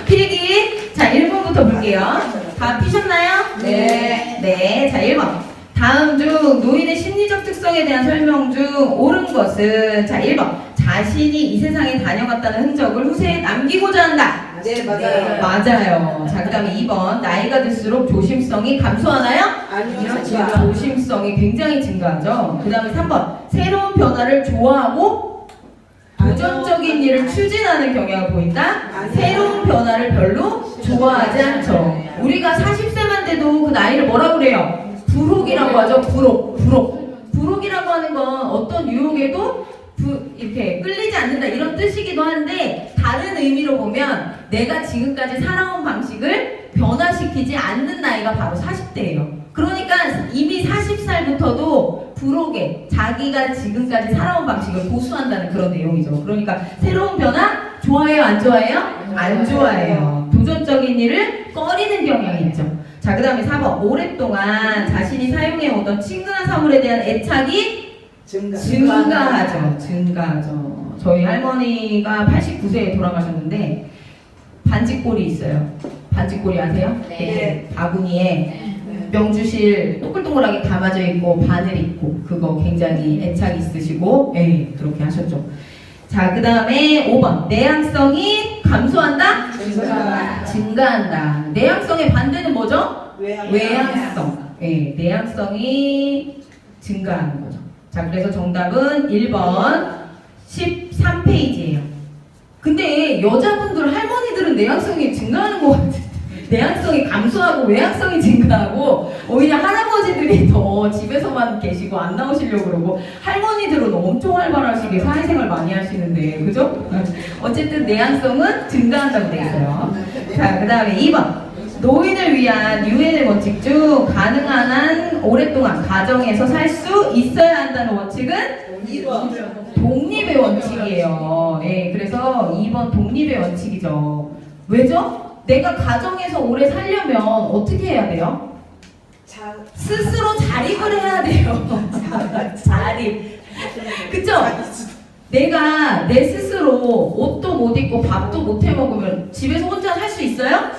필기. 자, 1번부터 볼게요. 다 피셨나요? 네. 네. 자, 1번. 다음 중 노인의 심리적 특성에 대한 설명 중 옳은 것은, 자, 1번. 자신이 이 세상에 다녀갔다는 흔적을 후세에 남기고자 한다. 네, 맞아요. 맞아요. 자, 그 다음에 2번. 나이가 들수록 조심성이 감소하나요? 아니요. 조심성이 굉장히 증가하죠. 그 다음에 3번. 새로운 변화를 좋아하고 도전적인 일을 추진하는 경향을 보인다. 새로운 변화를 별로 좋아하지 않죠. 우리가 40세만 돼도 그 나이를 뭐라 그래요? 부록이라고 하죠. 부록이라고 하는 건 어떤 유혹에도 이렇게 끌리지 않는다 이런 뜻이기도 한데, 다른 의미로 보면 내가 지금까지 살아온 방식을 변화시키지 않는 나이가 바로 40대예요. 그러니까 이미 40살부터도 부록에 자기가 지금까지 살아온 방식을 고수한다는 그런 내용이죠. 그러니까 새로운 변화 좋아해요? 안 좋아해요? 안 좋아해요. 도전적인 일을 꺼리는 경향이 있죠. 자, 그 다음에 4번. 오랫동안 자신이 사용해오던 친근한 사물에 대한 애착이 증가하죠. 저희 할머니가 89세에 돌아가셨는데 반지꼴이 있어요. 반지꼴이 아세요? 네. 바구니에 명주실 동글동글하게 감아져 있고 바늘 있고, 그거 굉장히 애착 있으시고, 예, 그렇게 하셨죠. 자, 그 다음에 5번. 내향성이 감소한다? 증가한다. 내향성의 반대는 뭐죠? 외향성. 예, 내향성이 증가하는 거죠. 자, 그래서 정답은 1번 13페이지예요. 근데 여자분들, 할머니들은 내향성이 증가하는 것 같아요. 내향성이 감소하고 외향성이 증가하고, 오히려 할아버지들이 더 집에서만 계시고 안 나오시려고 그러고, 할머니들은 엄청 활발하시게 사회생활 많이 하시는데, 그죠? 어쨌든 내향성은 증가한다고 되어 있어요. 자, 그 다음에 2번. 노인을 위한 유엔의 원칙 중 가능한 한 오랫동안 가정에서 살 수 있어야 한다는 원칙은 독립의 원칙이에요. 예, 그래서 2번 독립의 원칙이죠. 왜죠? 내가 가정에서 오래 살려면 어떻게 해야 돼요? 스스로 자립을 해야 돼요. 자립. 그쵸? 내가 내 스스로 옷도 못 입고 밥도 못 해 먹으면 집에서 혼자 살 수 있어요?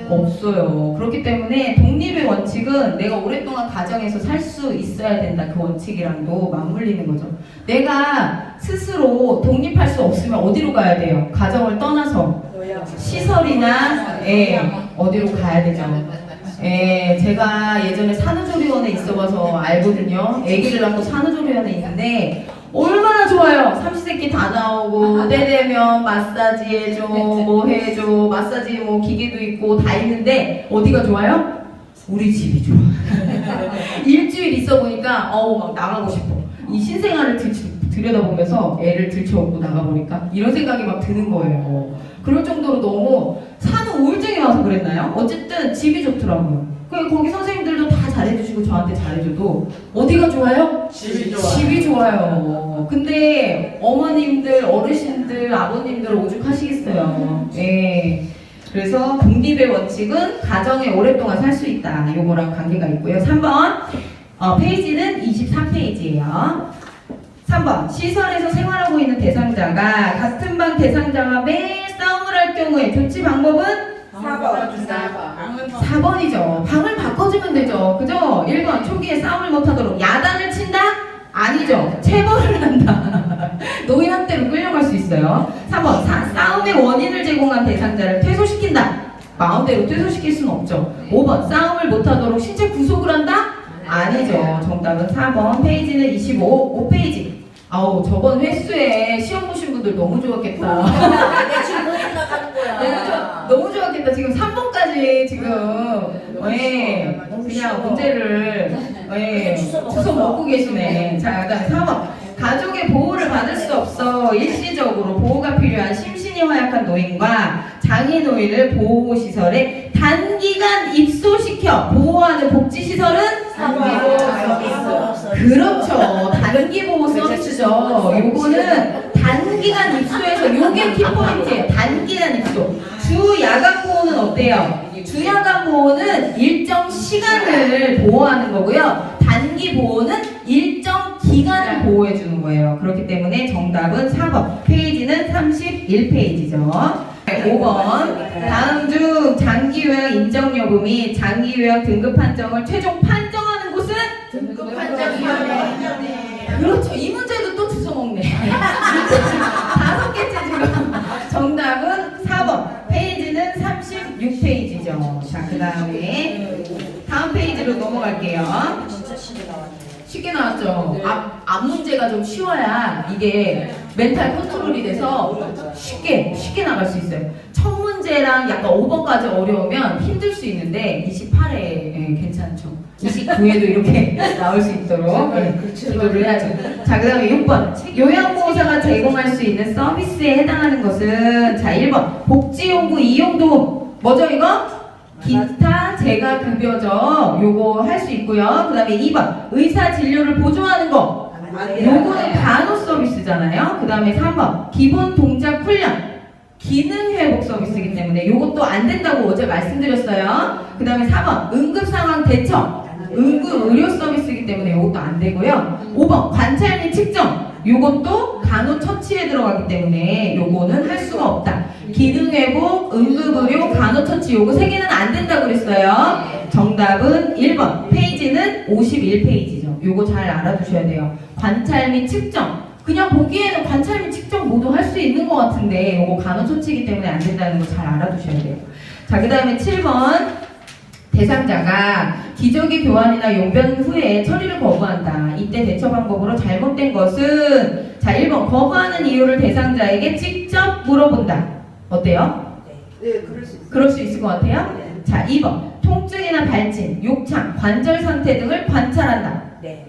없어요. 그렇기 때문에 독립의 원칙은 내가 오랫동안 가정에서 살 수 있어야 된다. 그 원칙이랑도 맞물리는 거죠. 내가 스스로 독립할 수 없으면 어디로 가야 돼요? 가정을 떠나서 시설이나, 예, 어디로 가야 되죠. 예, 제가 예전에 산후조리원에 있어봐서 알거든요. 아기를 낳고 산후조리원에 있는데 얼마나 좋아요. 삼시세끼 다 나오고, 때 되면 마사지 해줘, 뭐 해줘, 마사지 뭐 기계도 있고 다 있는데 어디가 좋아요? 우리 집이 좋아. 일주일 있어 보니까 막 나가고 싶어. 이 신생아를 들여다보면서 애를 들쳐업고 나가보니까 이런 생각이 막 드는 거예요. 그럴 정도로 너무 산후 우울증이 와서 그랬나요? 어쨌든 집이 좋더라고요. 거기 선생님들도 다 잘해주시고 저한테 잘해줘도 어디가 좋아요? 집이 좋아요. 근데 어머님들, 어르신들, 아버님들 오죽하시겠어요. 예. 그래서 독립의 원칙은 가정에 오랫동안 살 수 있다. 요거랑 관계가 있고요. 3번 페이지는 24페이지예요. 3번. 시설에서 생활하고 있는 대상자가 같은 방 대상자와 매일 싸움을 할 경우에 조치 방법은? 4번이죠. 방을 바꿔주면 되죠. 그죠? 1번. 초기에 싸움을 못하도록 야단을 친다? 아니죠. 체벌을 한다. 노인 학대로 끌려갈 수 있어요. 3번. 싸움의 원인을 제공한 대상자를 퇴소시킨다. 마음대로 퇴소시킬 수는 없죠. 5번. 싸움을 못하도록 신체 구속을 한다? 아니죠. 정답은 4번. 페이지는 5페이지. 아우, 저번 횟수에 시험 보신 분들 너무 좋았겠다. 지금 뭐 생각하는 거야? 너무 좋았겠다. 지금 3번까지 지금 그냥 문제를 주워 먹고 계시네. 자, 그다음에 4번. 가족의 보호를 받을 수 없어 일시적으로 보호가 필요한 심신이 허약한 노인과 장애노인을 보호시설에 단기간 입소시켜 보호하는 복지시설은? 그렇죠. 단기보호 서비스죠. 요거는 단기간 입소해서 요게 키포인트예요. 단기간 입소. 주야간 보호는 어때요? 주야간 보호는 일정 시간을 보호하는 거고요. 단기 보호는 일정 기간을 보호해 주는 거예요. 그렇기 때문에 정답은 4번. 페이지는 31페이지죠. 5번. 다음 중 장기요양 인정 여부 및 장기요양 등급 판정을 최종 판정하는 곳은? 등급 판정위원회. 그렇죠. 이 문제도 또 주워먹네. 5개째 지금. 정답은 4번. 페이지는 36페이지죠. 자, 그 다음에 다음 페이지로 넘어갈게요. 진짜 쉽게 나왔네. 쉽게 나왔죠. 앞 문제가 좀 쉬워야 이게 멘탈 컨트롤이 돼서 쉽게 나갈 수 있어요. 첫 문제랑 약간 5번까지 어려우면 힘들 수 있는데 28회 괜찮죠. 29회도 이렇게 나올 수 있도록 기도를 해야죠. 자, 그 다음에 6번. 요양보호사가 제공할 수 있는 서비스에 해당하는 것은 자, 1번. 복지용구 이용도움. 뭐죠 이거? 기타 재가급여죠. 요거 할 수 있고요. 그 다음에 2번. 의사 진료를 보조하는 거. 요거는 간호 서비스잖아요. 그 다음에 3번. 기본 동작 훈련. 기능 회복 서비스이기 때문에 요것도 안 된다고 어제 말씀드렸어요. 그 다음에 4번. 응급 상황 대처. 응급 의료 서비스이기 때문에 요것도 안 되고요. 5번. 관찰 및 측정. 요것도 간호 처치에 들어가기 때문에 요거는 할 수가 없다. 기능회복, 응급의료, 간호처치 요거 3개는 안 된다고 그랬어요. 정답은 1번. 페이지는 51페이지죠. 요거 잘 알아두셔야 돼요. 관찰 및 측정. 그냥 보기에는 관찰 및 측정 모두 할 수 있는 것 같은데 요거 간호처치이기 때문에 안 된다는 거 잘 알아두셔야 돼요. 자, 그 다음에 7번. 대상자가 기저귀 교환이나 용변 후에 처리를 거부한다. 이때 대처 방법으로 잘못된 것은 자, 1번. 거부하는 이유를 대상자에게 직접 물어본다. 어때요? 네, 그럴 수 있어요. 그럴 수 있을 것 같아요? 네. 자, 2번. 통증이나 발진, 욕창, 관절 상태 등을 관찰한다. 네.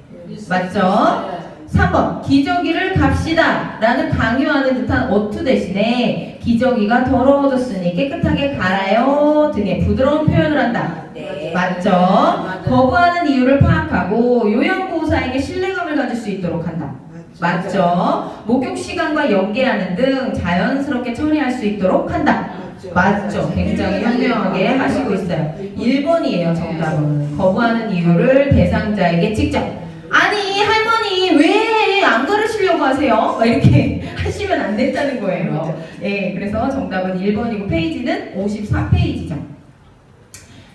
맞죠? 3번. 기저귀를 갑시다 라는 강요하는 듯한 어투 대신에 기저귀가 더러워졌으니 깨끗하게 갈아요 등의 부드러운 표현을 한다. 네. 맞죠? 맞아요. 거부하는 이유를 파악하고 요양보호사에게 신뢰감을 가질 수 있도록 한다. 맞죠? 목욕 시간과 연계하는 등 자연스럽게 처리할 수 있도록 한다. 맞죠? 굉장히 현명하게 하시고 있어요. 1번이에요, 정답은. 거부하는 이유를 대상자에게 직접. 아니, 할머니, 왜 안 가르치려고 하세요? 이렇게 하시면 안 된다는 거예요. 예, 그래서 정답은 1번이고, 페이지는 54페이지죠.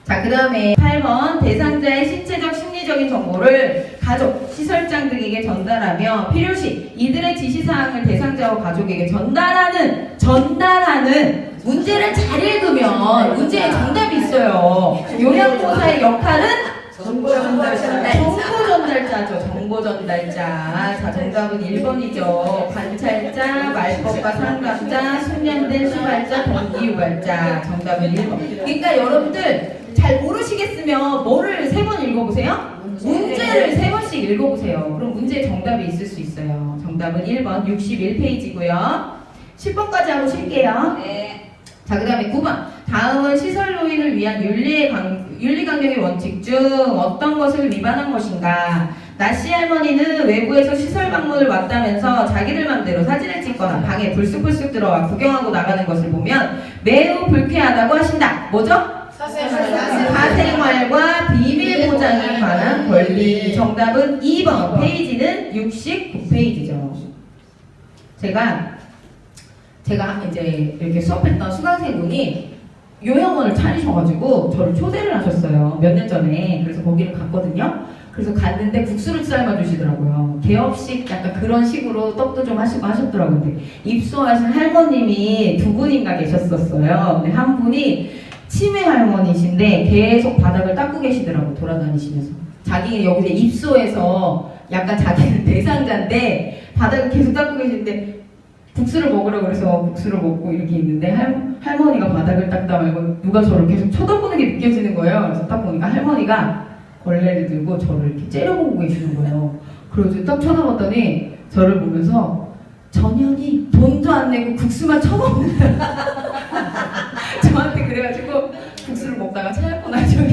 자, 그 다음에 8번. 대상자의 신체적, 심리적인 정보를 가족, 시설장 등에게 전달하며 필요시 이들의 지시사항을 대상자와 가족에게 전달하는 문제를 잘 읽으면 문제에 정답이 있어요. 요양보호사의 역할은 정보 전달자. 정보 전달자. 자, 정답은 1번이죠. 관찰자, 말법과 상담자, 숙련된 수발자, 동기유발자. 정답은 1번. 그러니까 여러분들 잘 모르시겠으면 뭐를 3번 읽어보세요? 문제를 3번씩 읽어보세요. 그럼 문제에 정답이 있을 수 있어요. 정답은 1번 61페이지고요. 10번까지 하고 쉴게요. 네. 자, 그 다음에 9번. 다음은 시설 노인을 위한 윤리 강령의 원칙 중 어떤 것을 위반한 것인가? 나씨 할머니는 외부에서 시설 방문을 왔다면서 자기들 맘대로 사진을 찍거나 방에 불쑥불쑥 들어와 구경하고 나가는 것을 보면 매우 불쾌하다고 하신다. 뭐죠? 사생활과 비밀 보장에 관한 권리. 정답은 2번. 페이지는 69페이지죠. 제가 이제 이렇게 수업했던 수강생분이 요양원을 차리셔가지고 저를 초대를 하셨어요. 몇 년 전에. 그래서 거기를 갔거든요. 그래서 갔는데 국수를 삶아주시더라고요. 개업식 약간 그런 식으로 떡도 좀 하시고 하셨더라고요. 근데 입소하신 할머님이 2분인가 계셨었어요. 근데 한 분이 치매 할머니신데 계속 바닥을 닦고 계시더라고, 돌아다니시면서. 자기 여기서 입소해서 약간 자기는 대상자인데 바닥을 계속 닦고 계시는데 국수를 먹으라고 그래서 국수를 먹고 이렇게 있는데 할머니가 바닥을 닦다 말고 누가 저를 계속 쳐다보는 게 느껴지는 거예요. 그래서 딱 보니까 할머니가 걸레를 들고 저를 이렇게 째려보고 계시는 거예요. 그래서 딱 쳐다봤더니 저를 보면서 전현이 돈도 안 내고 국수만 처먹는다. 저한테 그래가지고 국수를 먹다가 체할 뻔하셨어요.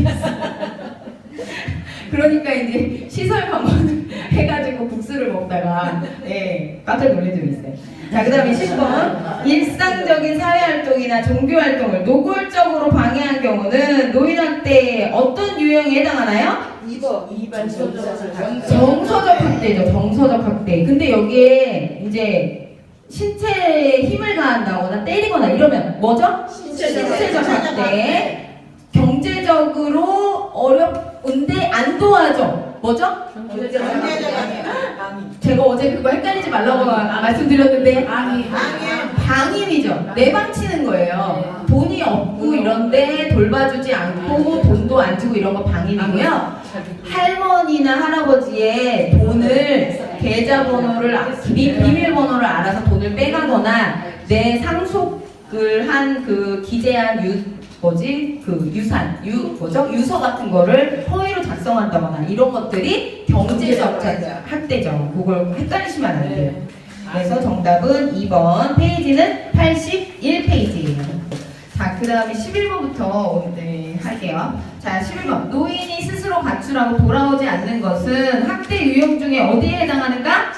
그러니까 이제 시설 방문을 해가지고 국수를 먹다가 깜짝 놀란 적이 있어요. 자, 그 다음에 10번. 일상적인 사회활동이나 종교활동을 노골적으로 방해한 경우는 노인학대의 어떤 유형에 해당하나요? 2번 정서적 학대죠. 정서적 학대. 근데 여기에 이제 신체에 힘을 가한다거나 때리거나 이러면 뭐죠? 신체적 학대. 경제적으로 어려운데 안 도와줘. 뭐죠? 제가 어제 그거 헷갈리지 말라고 말씀드렸는데 방임이죠. 내방치는 거예요. 돈이 없고 이런데 돌봐주지 않고 돈도 안 주고 이런 거 방임이고요. 할머니나 할아버지의 돈을 계좌번호를 비밀번호를 알아서 돈을 빼가거나 내 상속을 한 그 기재한 유서 같은 거를 허위로 작성한다거나 이런 것들이 경제적 학대죠. 그걸 헷갈리시면 안 돼요. 그래서 정답은 2번 페이지는 81페이지예요. 자, 그 다음에 11번부터 할게요. 자, 11번. 노인이 스스로 가출하고 돌아오지 않는 것은 학대 유형 중에 어디에 해당하는가?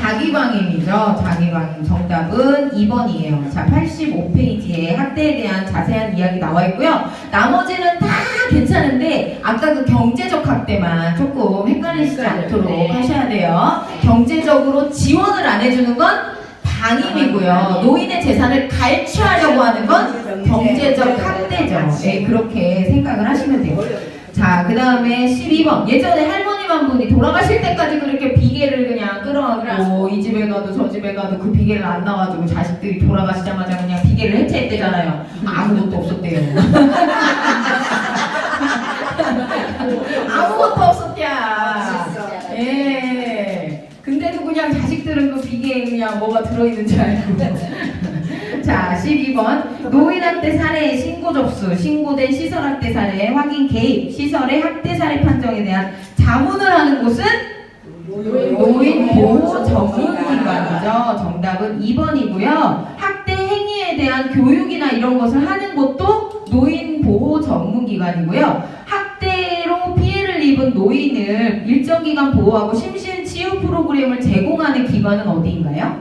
자기방임이죠. 자기방임. 정답은 2번이에요. 자, 85페이지에 학대에 대한 자세한 이야기 나와 있고요. 나머지는 다 괜찮은데 아까 그 경제적 학대만 조금 헷갈리시지 않도록 하셔야 돼요. 경제적으로 지원을 안 해주는 건 방임이고요. 노인의 재산을 갈취하려고 하는 건 경제적 학대죠. 네, 그렇게 생각을 하시면 돼요. 자, 그 다음에 12번. 예전에 할머님 한 분이 돌아가실 때까지 그렇게 비계를 그냥 끌어안고 이 집에 가도 저 집에 가도 그 비계를 안 나와주고 자식들이 돌아가시자마자 그냥 비계를 해체했대잖아요. 아무것도 없었대요. 아무것도 없었대야. 예. 근데도 그냥 자식들은 그 비계에 그냥 뭐가 들어있는 줄 알고. 자, 12번. 노인학대 사례의 신고 접수, 신고된 시설학대 사례의 확인 개입, 시설의 학대 사례 판정에 대한 자문을 하는 곳은 노인보호 전문기관이죠. 정답은 2번이고요. 학대 행위에 대한 교육이나 이런 것을 하는 곳도 노인보호 전문기관이고요. 학대로 피해를 입은 노인을 일정 기간 보호하고 심신 치유 프로그램을 제공하는 기관은 어디인가요?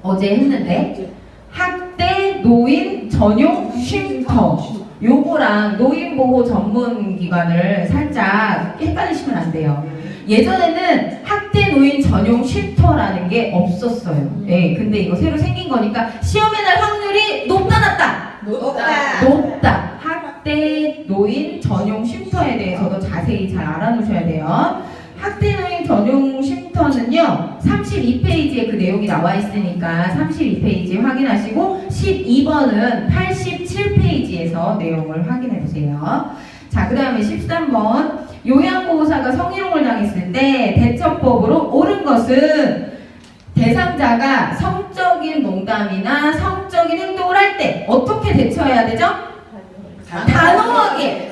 어제 했는데 학대 노인 전용 쉼터. 요거랑 노인보호 전문기관을 살짝 헷갈리시면 안 돼요. 예전에는 학대 노인 전용 쉼터라는 게 없었어요. 네, 근데 이거 새로 생긴 거니까 시험에 날 확률이 높다 낮다? 높다. 학대 노인 전용 쉼터에 대해서도 자세히 잘 알아놓으셔야 돼요. 학대 노인 전용 쉼터는요 32페이지에 그 내용이 나와 있으니까 32페이지 확인하시고 12번은 87페이지에서 내용을 확인해 보세요. 자, 그 다음에 13번. 요양보호사가 성희롱을 당했을 때 대처법으로 옳은 것은 대상자가 성적인 농담이나 성적인 행동을 할 때 어떻게 대처해야 되죠? 단호하게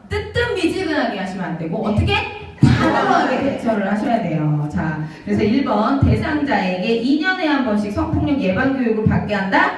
뜨뜻미지근하게 하시면 안 되고 어떻게? 단호하게 대처를 하셔야 돼요. 자, 그래서 1번 대상자에게 2년에 한 번씩 성폭력 예방교육을 받게 한다?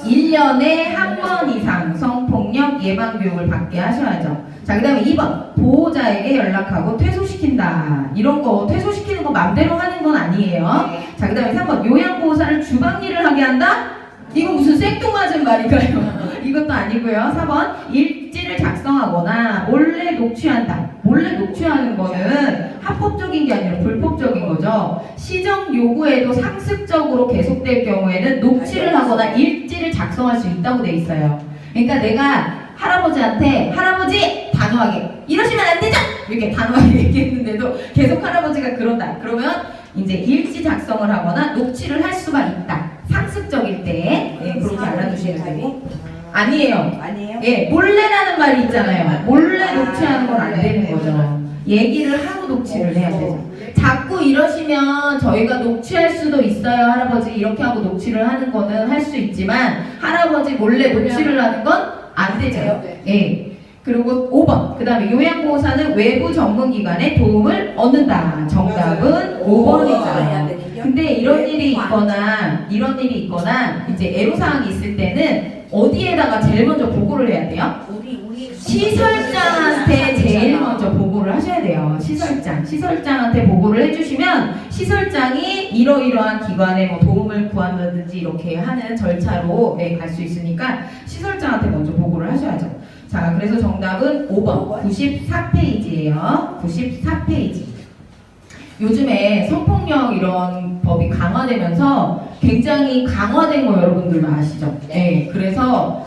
1년에 한 번 이상 성폭력 예방교육을 받게 하셔야죠. 자, 그 다음에 2번 보호자에게 연락하고 퇴소시킨다. 이런 거 퇴소시키는 거 맘대로 하는 건 아니에요. 자, 그 다음에 3번 요양보호사를 주방일을 하게 한다? 이거 무슨 생뚱맞은 말인가요? 이것도 아니고요. 4번 일지를 작성하거나 몰래 녹취한다. 몰래 녹취하는 거는 합법적인 게 아니라 불법적인 거죠. 시정 요구에도 상습적으로 계속될 경우에는 녹취를 하거나 일지를 작성할 수 있다고 돼 있어요. 그러니까 내가 할아버지한테 할아버지 단호하게 이러시면 안 되죠? 이렇게 단호하게 얘기했는데도 계속 할아버지가 그런다. 그러면 이제 일지 작성을 하거나 녹취를 할 수가 있다. 상습적일 때 그렇게 알아두시면 되고. 아니에요. 예, 몰래라는 말이 있잖아요. 몰래 녹취하는 건 안 되는 거죠. 얘기를 하고 녹취를 해야 되죠. 자꾸 이러시면 저희가 녹취할 수도 있어요. 할아버지 이렇게 하고 녹취를 하는 거는 할 수 있지만 할아버지 몰래 녹취를 하는 건 안 되죠. 예. 그리고 5번. 그 다음에 요양보호사는 외부 전문기관의 도움을 얻는다. 정답은 5번이잖아요. 근데 이런 일이 있거나 이제 애로사항이 있을 때는 어디에다가 제일 먼저 보고를 해야 돼요? 시설장한테 제일 먼저 보고를 하셔야 돼요. 시설장한테 보고를 해주시면 시설장이 이러이러한 기관에 뭐 도움을 구한다든지 이렇게 하는 절차로 갈 수 있으니까 시설장한테 먼저 보고를 하셔야죠. 자, 그래서 정답은 5번 94페이지예요. 94페이지. 요즘에 성폭력 이런 법이 강화되면서 굉장히 강화된 거 여러분들도 아시죠? 네. 그래서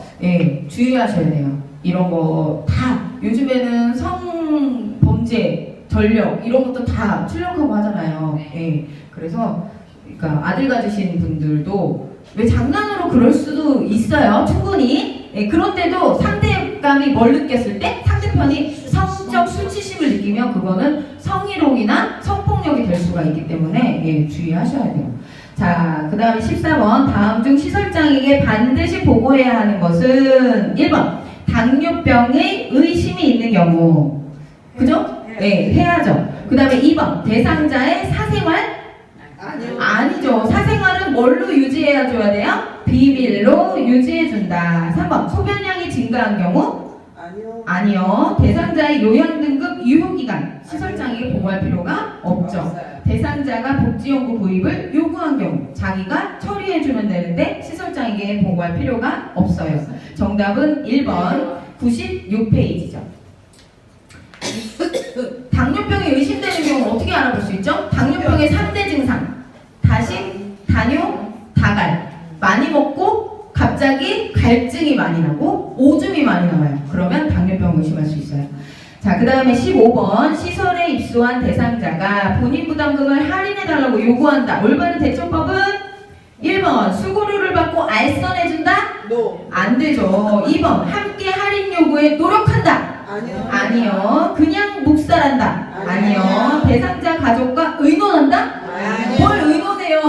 주의하셔야 돼요. 이런 거 다 요즘에는 성범죄 전력 이런 것도 다 출력하고 하잖아요. 그래서 그러니까 아들 가지신 분들도 왜 장난으로 그럴 수도 있어요. 충분히. 그런데도 상대감이 뭘 느꼈을 때 상대편이 성적 수치심을 느끼면 그거는 성희롱이나 성폭력이 될 수가 있기 때문에 주의하셔야 돼요. 자, 그 다음에 14번 다음 중 시설장에게 반드시 보고해야 하는 것은 1번 당뇨병의 의심이 있는 경우 그죠? 네, 해야죠. 그 다음에 2번 대상자의 사생활 아니죠. 사생활은 뭘로 유지해야 줘야 돼요? 비밀로 유지해준다. 3번 소변량이 증가한 경우 아니요. 대상자의 요양 등급 유효기간 시설장에게 보고할 필요가 없죠. 대상자가 복지연구 구입을 요구한 경우 자기가 처리해주면 되는데 시설장에게 보고할 필요가 없어요. 정답은 1번 96페이지죠. 당뇨병이 의심되는 경우 어떻게 알아볼 수 있죠? 당뇨병의 3대 증상 다식, 단요, 다갈 많이 먹고 갑자기 갈증이 많이 나고 오줌이 많이 나와요. 그러면 당뇨병 의심할 수 있어요. 자, 그 다음에 15번 시설에 입소한 대상자가 본인 부담금을 할인해달라고 요구한다. 올바른 대처법은 1번 수고료를 받고 알선해준다? 안 되죠. 2번 함께 할인 요구에 노력한다? 아니요. 그냥 묵살한다? 아니요. 대상자 가족과 의논한다? 뭘 의논해요?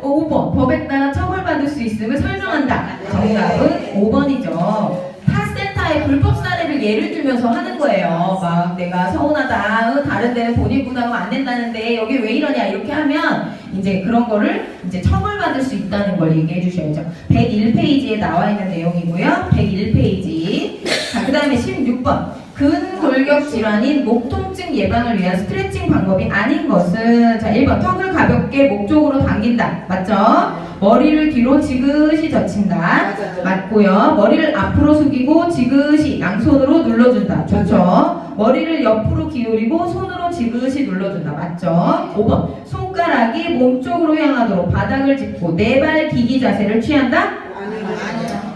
5번 법에 따라 처벌받을 수 있음을 설명한다. 정답은 5번이죠. 타센터의 불법 사례를 예를 들면서 하는 거예요. 막 내가 서운하다. 다른 데는 본인 부담금 안 낸다는데 여기 왜 이러냐 이렇게 하면 이제 그런 거를 이제 처벌받을 수 있다는 걸 얘기해 주셔야죠. 101페이지에 나와 있는 내용이고요. 101페이지. 자, 그 다음에 16번. 근골격 질환인 목 통증 예방을 위한 스트레칭 방법이 아닌 것은 자 1번 턱을 가볍게 목 쪽으로 당긴다. 맞죠? 머리를 뒤로 지그시 젖힌다. 맞고요. 머리를 앞으로 숙이고 지그시 양손으로 눌러준다. 좋죠? 머리를 옆으로 기울이고 손으로 지그시 눌러준다. 맞죠? 5번 손가락이 몸쪽으로 향하도록 바닥을 짚고 네발 기기 자세를 취한다?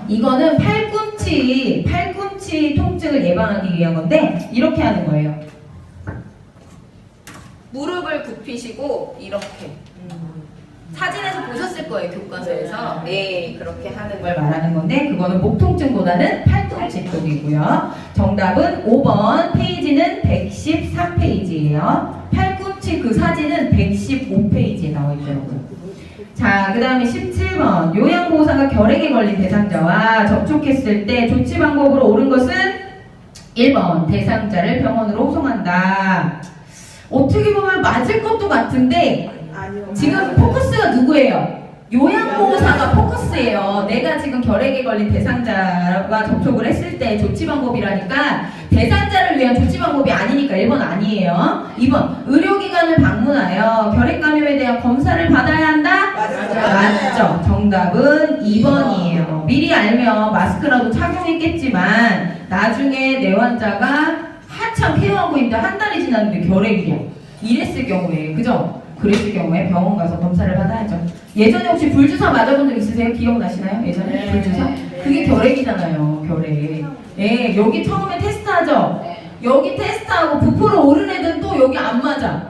이거는 팔꿈치 통증을 예방하기 위한 건데 이렇게 하는 거예요. 무릎을 굽히시고 이렇게 사진에서 보셨을 거예요. 교과서에서 그렇게 하는 걸 말하는 건데 그거는 목 통증보다는 팔꿈치 쪽이고요. 정답은 5번 페이지는 113페이지예요. 팔꿈치 그 사진은 115페이지에 나와 있더라고요. 자, 그 다음에 17번 요양보호사가 결핵에 걸린 대상자와 접촉했을 때 조치 방법으로 옳은 것은 1번 대상자를 병원으로 호송한다. 어떻게 보면 맞을 것도 같은데 지금 포커스가 누구예요? 요양보호사가 포커스예요. 내가 지금 결핵에 걸린 대상자와 접촉을 했을 때 조치 방법이라니까 대상자를 위한 조치 방법이 아니니까 1번 아니에요. 2번 의료기관을 방문하여 결핵 감염에 대한 검사를 받아야 한다? 맞죠. 정답은 2번이에요. 미리 알면 마스크라도 착용했겠지만 나중에 내 환자가 한참 케어하고 있는데 한 달이 지났는데 결핵이야. 이랬을 경우에 그죠? 그랬을 경우에 병원 가서 검사를 받아야죠. 예전에 혹시 불주사 맞아본 적 있으세요? 기억나시나요? 예전에 불주사? 그게 결핵이잖아요. 결핵. 여기 처음에 테스트하죠? 여기 테스트하고 부풀어 오른 애들은 또 여기 안 맞아.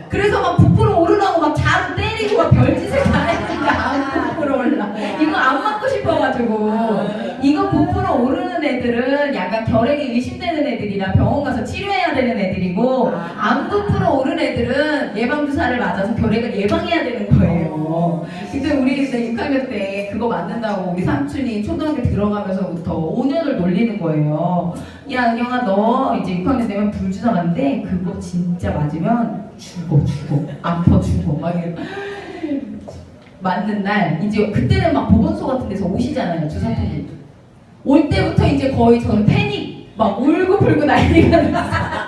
그래서 막 부풀어 오르라고 막 자루 때리고 막 별짓을 다 했는데 안 부풀어 올라. 이거 안 맞고 싶어가지고. 이거 부풀어 오르는 애들은 약간 결핵이 의심되는 애들이라 병원 가서 치료해야 되는 애들이고 안 부풀어 오른 애들은 예방주사를 맞아서 결핵을 예방해야 되는 거예요. 근데 우리 그때 6학년 때 그거 맞는다고 우리 삼촌이 초등학교 들어가면서부터 5년을 놀리는 거예요. 야 은영아 너 이제 6학년 되면 불주사 맞는데 그거 진짜 맞으면 죽어 아파 죽어 막 이래. 맞는 날 이제 그때는 막 보건소 같은 데서 오시잖아요. 주사통이 올 때부터 이제 거의 저는 패닉 막 울고불고 난리가 났어요.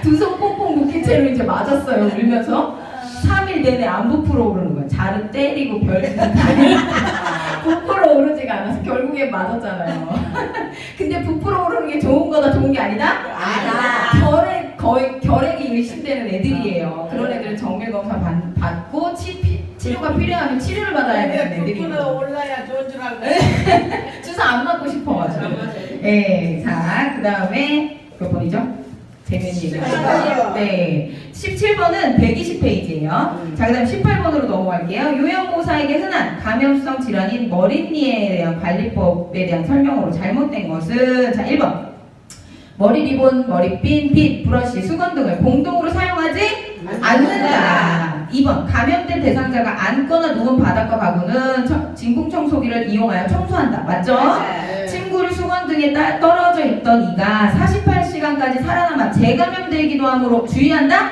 두 손 꽁꽁 묶인 채로 이제 맞았어요. 울면서 3일 내내 안 부풀어 오르는 거야. 자루 때리고 별짓 다 부풀어 오르지가 않아서 결국엔 맞았잖아요. 근데 부풀어 오르는 게 좋은 거다 좋은 게 아니다? 아니다. 거의 결핵이 의심되는 애들이에요. 그런 애들은 정밀검사 받고 치료가 필요하면 치료를 받아야 되는 애들이에요. 올라야 좋은 줄 알고. 주사 안 맞고 싶어가지고. 네, 자, 그 다음에 몇 번이죠? 재밌는 얘기. 네, 17번은 120페이지예요. 자, 그 다음 18번으로 넘어갈게요. 요양보호사에게 흔한 감염성 질환인 머릿니에 대한 관리법에 대한 설명으로 잘못된 것은 자, 1번. 머리 리본, 머리핀, 빗, 브러쉬, 수건 등을 공동으로 사용하지 않는다. 2번. 감염된 대상자가 앉거나 누운 바닥과 가구는 진공청소기를 이용하여 청소한다. 맞죠? 침구를 수건 등에 떨어져 있던 이가 48시간까지 살아남아 재감염되기도 하므로 주의한다?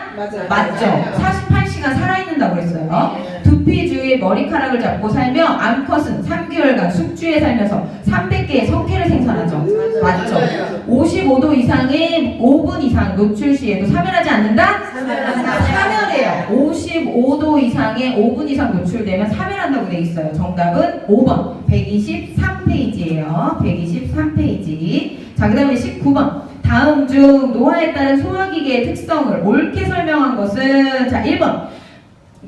맞죠? 48시간 살아있는다고 그랬어요. 두피 주위에 머리카락을 잡고 살며 암컷은 3개월간 숙주에 살면서 300개의 성캐를 생산하죠. 맞죠? 55도 이상의 5분 이상 노출 시에도 사멸하지 않는다? 사멸해요. 55도 이상의 5분 이상 노출되면 사멸한다고 돼 있어요. 정답은 5번 123페이지예요. 123페이지. 자, 그 다음에 19번. 다음 중 노화에 따른 소화기계의 특성을 옳게 설명한 것은 자, 1번.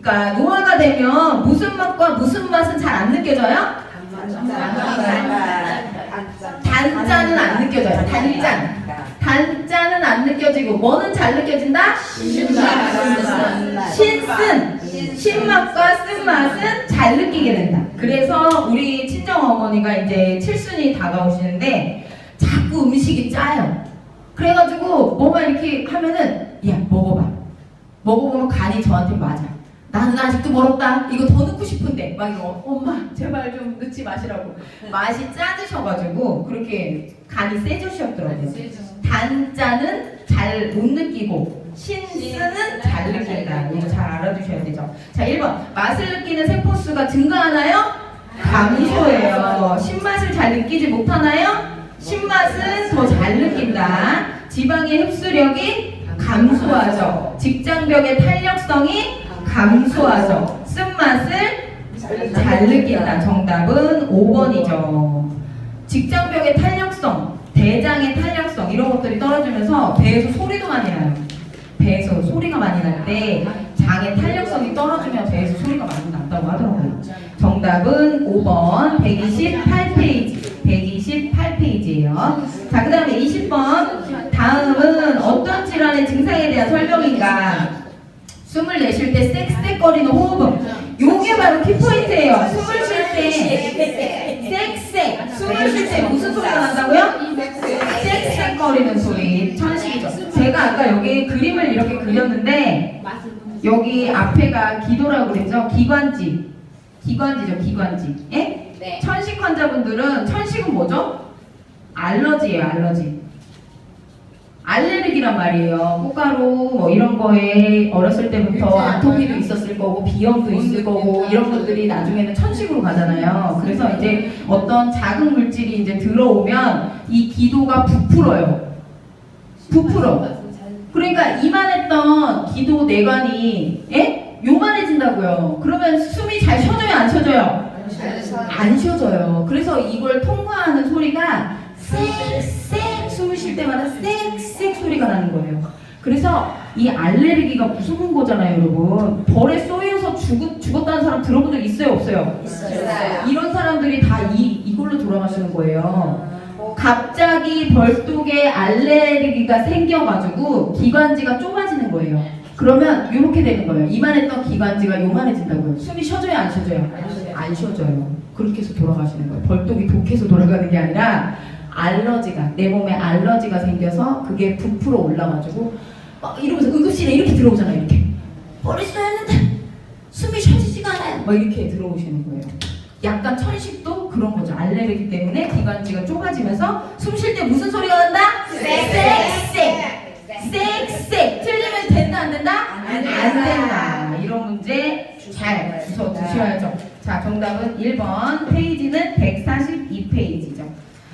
그러니까 노화가 되면 무슨 맛과 무슨 맛은 잘 안 느껴져요? 단짠은 안 느껴져요. 단짠은 안 느껴지고 뭐는 잘 느껴진다? 신맛과 쓴맛은 잘 느끼게 된다. 그래서 우리 친정 어머니가 이제 칠순이 다가오시는데 자꾸 음식이 짜요. 그래가지고 뭐만 이렇게 하면은 야 먹어봐. 먹어보면 간이 저한테 맞아. 나는 아직도 멀었다. 이거 더 넣고 싶은데 막 이거 엄마 제발 좀 넣지 마시라고. 맛이 짜드셔가지고 그렇게 간이 세져셨더라고요. 단짠은 잘 못 느끼고 신스는 잘 느낀다. 이거 잘 알아두셔야 되죠. 자, 1번 맛을 느끼는 세포수가 증가하나요? 감소해요. 신맛을 잘 느끼지 못하나요? 신맛은 더 잘 느낀다. 지방의 흡수력이 감소하죠. 직장벽의 탄력성이 감소하죠. 쓴맛을 잘 느낀다. 정답은 5번이죠. 직장벽의 탄력성, 대장의 탄력성 이런 것들이 떨어지면서 배에서 소리도 많이 나요. 배에서 소리가 많이 날 때 장의 탄력성이 떨어지면 배에서 소리가 많이 난다고 하더라고요. 정답은 5번 128페이지. 128페이지예요. 자, 그 다음에 20번. 다음은 어떤 질환의 증상에 대한 설명인가? 숨을 내쉴 때 쌕쌕거리는 호흡음. 요게 바로 키포인트예요. 숨을 쉴 때 쌕쌕. 숨을 쉴 때 무슨 소리가 난다고요? 쌕쌕거리는 소리. 천식이죠. 제가 아까 여기 그림을 이렇게 그렸는데 여기 앞에가 기도라고 그랬죠? 기관지죠, 기관지. 예? 네. 천식 환자분들은 천식은 뭐죠? 알러지예요, 알러지. 알레르기란 말이에요. 꽃가루 뭐 이런 거에 어렸을 때부터 아토피도 있었을 거고 비염도 있을 거고 이런 것들이 나중에는 천식으로 가잖아요. 그래서 이제 어떤 자극 물질이 이제 들어오면 이 기도가 부풀어요. 부풀어. 그러니까 이만했던 기도 내관이 요만해진다고요. 그러면 숨이 잘 쉬어져요, 안 쉬어져요? 안 쉬어져요. 그래서 이걸 통과하는 소리가 쌕쌕 숨을 쉴 때마다 쌕쌕 소리가 나는 거예요. 그래서 이 알레르기가 무서운 거잖아요, 여러분. 벌에 쏘여서 죽었다는 사람 들어본 적 있어요, 없어요? 있어요. 이런 사람들이 다 이걸로 돌아가시는 거예요. 갑자기 벌독에 알레르기가 생겨가지고 기관지가 좁아지는 거예요. 그러면 이렇게 되는 거예요. 이만했던 기관지가 요만해진다고요. 숨이 쉬어져요, 안 쉬어져요? 안 쉬어져요. 그렇게 해서 돌아가시는 거예요. 벌독이 독해서 돌아가는 게 아니라 알러지가, 내 몸에 알러지가 생겨서 그게 부풀어 올라가지고 막 이러면서 응급실에 이렇게 들어오잖아요. 이렇게 머리 쏘였는데 숨이 쉬어지지가 않아요. 막 이렇게 들어오시는 거예요. 약간 천식도 그런 거죠. 알레르기 때문에 기관지가 좁아지면서 숨 쉴 때 무슨 소리가 난다? 쌕쌕. 쌕쌕. 틀리면 된다, 안 된다? 안 된다. 이런 문제 잘 주워 두셔야죠. 자, 정답은 1번. 페이지는 142페이지죠.